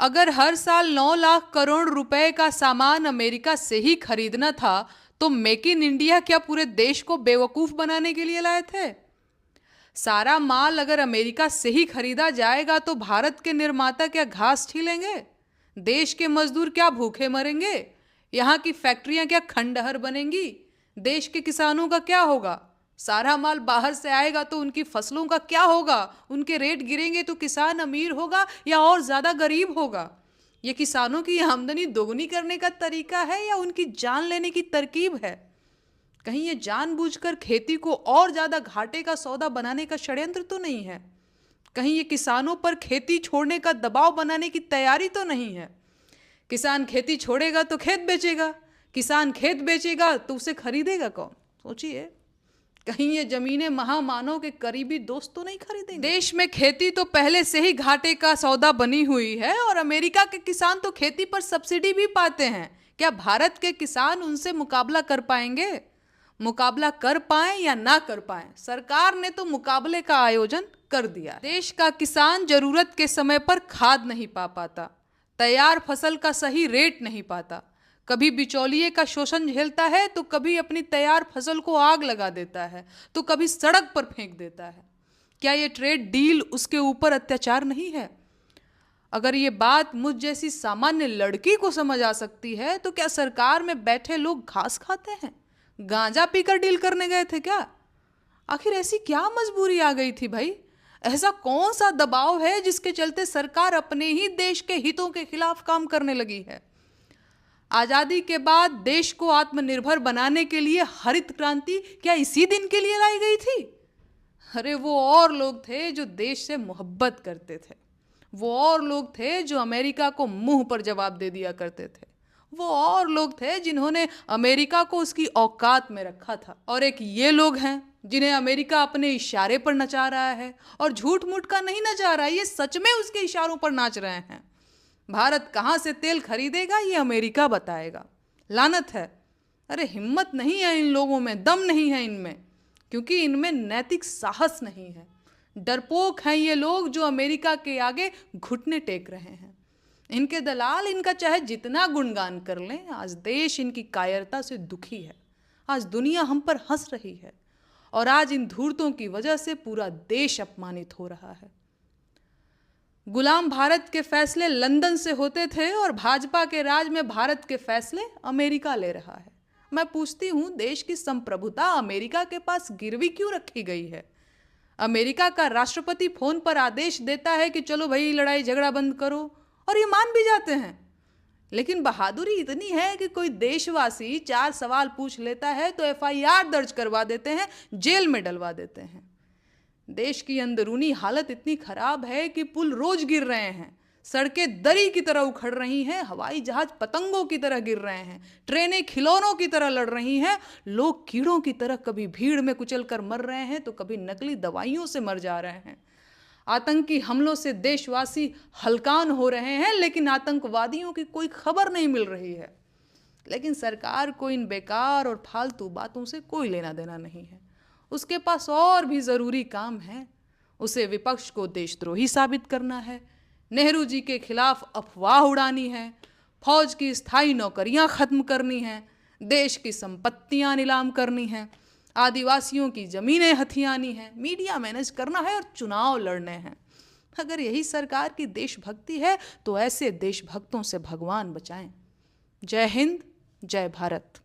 अगर हर साल 9 लाख करोड़ रुपए का सामान अमेरिका से ही खरीदना था तो मेक इन इंडिया क्या पूरे देश को बेवकूफ बनाने के लिए लाए थे? सारा माल अगर अमेरिका से ही खरीदा जाएगा तो भारत के निर्माता क्या घास छीलेंगे? देश के मजदूर क्या भूखे मरेंगे? यहाँ की फैक्ट्रियां क्या खंडहर बनेंगी? देश के किसानों का क्या होगा? सारा माल बाहर से आएगा तो उनकी फसलों का क्या होगा? उनके रेट गिरेंगे तो किसान अमीर होगा या और ज्यादा गरीब होगा? ये किसानों की आमदनी दोगुनी करने का तरीका है या उनकी जान लेने की तरकीब है? कहीं ये जानबूझकर खेती को और ज्यादा घाटे का सौदा बनाने का षड्यंत्र तो नहीं है? कहीं ये किसानों पर खेती छोड़ने का दबाव बनाने की तैयारी तो नहीं है? किसान खेती छोड़ेगा तो खेत बेचेगा, किसान खेत बेचेगा तो उसे खरीदेगा कौन? सोचिए, कहीं ये जमीनें महामानव के करीबी दोस्त तो नहीं खरीदेंगे? देश में खेती तो पहले से ही घाटे का सौदा बनी हुई है और अमेरिका के किसान तो खेती पर सब्सिडी भी पाते हैं। क्या भारत के किसान उनसे मुकाबला कर पाएंगे? मुकाबला कर पाएं या ना कर पाएं, सरकार ने तो मुकाबले का आयोजन कर दिया। देश का किसान जरूरत के समय पर खाद नहीं पा पाता, तैयार फसल का सही रेट नहीं पाता, कभी बिचौलिए का शोषण झेलता है तो कभी अपनी तैयार फसल को आग लगा देता है तो कभी सड़क पर फेंक देता है। क्या ये ट्रेड डील उसके ऊपर अत्याचार नहीं है? अगर ये बात मुझ जैसी सामान्य लड़की को समझ आ सकती है तो क्या सरकार में बैठे लोग घास खाते हैं? गांजा पीकर डील करने गए थे क्या? आखिर ऐसी क्या मजबूरी आ गई थी भाई? ऐसा कौन सा दबाव है जिसके चलते सरकार अपने ही देश के हितों के खिलाफ काम करने लगी है? आजादी के बाद देश को आत्मनिर्भर बनाने के लिए हरित क्रांति क्या इसी दिन के लिए लाई गई थी? अरे वो और लोग थे जो देश से मोहब्बत करते थे, वो और लोग थे जो अमेरिका को मुंह पर जवाब दे दिया करते थे, वो और लोग थे जिन्होंने अमेरिका को उसकी औकात में रखा था। और एक ये लोग हैं जिन्हें अमेरिका अपने इशारे पर नचा रहा है, और झूठ मूठ का नहीं नचा रहा है, ये सच में उसके इशारों पर नाच रहे हैं। भारत कहाँ से तेल खरीदेगा ये अमेरिका बताएगा। लानत है। अरे हिम्मत नहीं है इन लोगों में, दम नहीं है इनमें, क्योंकि इनमें नैतिक साहस नहीं है। डरपोक हैं ये लोग जो अमेरिका के आगे घुटने टेक रहे हैं। इनके दलाल इनका चाहे जितना गुणगान कर लें, आज देश इनकी कायरता से दुखी है। आज दुनिया हम पर हंस रही है और आज इन धूर्तों की वजह से पूरा देश अपमानित हो रहा है। गुलाम भारत के फैसले लंदन से होते थे और भाजपा के राज में भारत के फैसले अमेरिका ले रहा है। मैं पूछती हूँ, देश की संप्रभुता अमेरिका के पास गिरवी क्यों रखी गई है? अमेरिका का राष्ट्रपति फोन पर आदेश देता है कि चलो भाई लड़ाई झगड़ा बंद करो, और ये मान भी जाते हैं। लेकिन बहादुरी इतनी है कि कोई देशवासी 4 सवाल पूछ लेता है तो FIR दर्ज करवा देते हैं, जेल में डलवा देते हैं। देश की अंदरूनी हालत इतनी खराब है कि पुल रोज गिर रहे हैं, सड़कें दरी की तरह उखड़ रही हैं, हवाई जहाज पतंगों की तरह गिर रहे हैं, ट्रेनें खिलौनों की तरह लड़ रही हैं, लोग कीड़ों की तरह कभी भीड़ में कुचल कर मर रहे हैं तो कभी नकली दवाइयों से मर जा रहे हैं। आतंकी हमलों से देशवासी हलकान हो रहे हैं, लेकिन आतंकवादियों की कोई खबर नहीं मिल रही है। लेकिन सरकार को इन बेकार और फालतू बातों से कोई लेना देना नहीं है। उसके पास और भी ज़रूरी काम है। उसे विपक्ष को देशद्रोही साबित करना है, नेहरू जी के खिलाफ अफवाह उड़ानी है, फौज की स्थायी नौकरियां खत्म करनी हैं, देश की संपत्तियां नीलाम करनी हैं, आदिवासियों की ज़मीनें हथियानी हैं, मीडिया मैनेज करना है और चुनाव लड़ने हैं। अगर यही सरकार की देशभक्ति है तो ऐसे देशभक्तों से भगवान बचाएं। जय हिंद, जय भारत।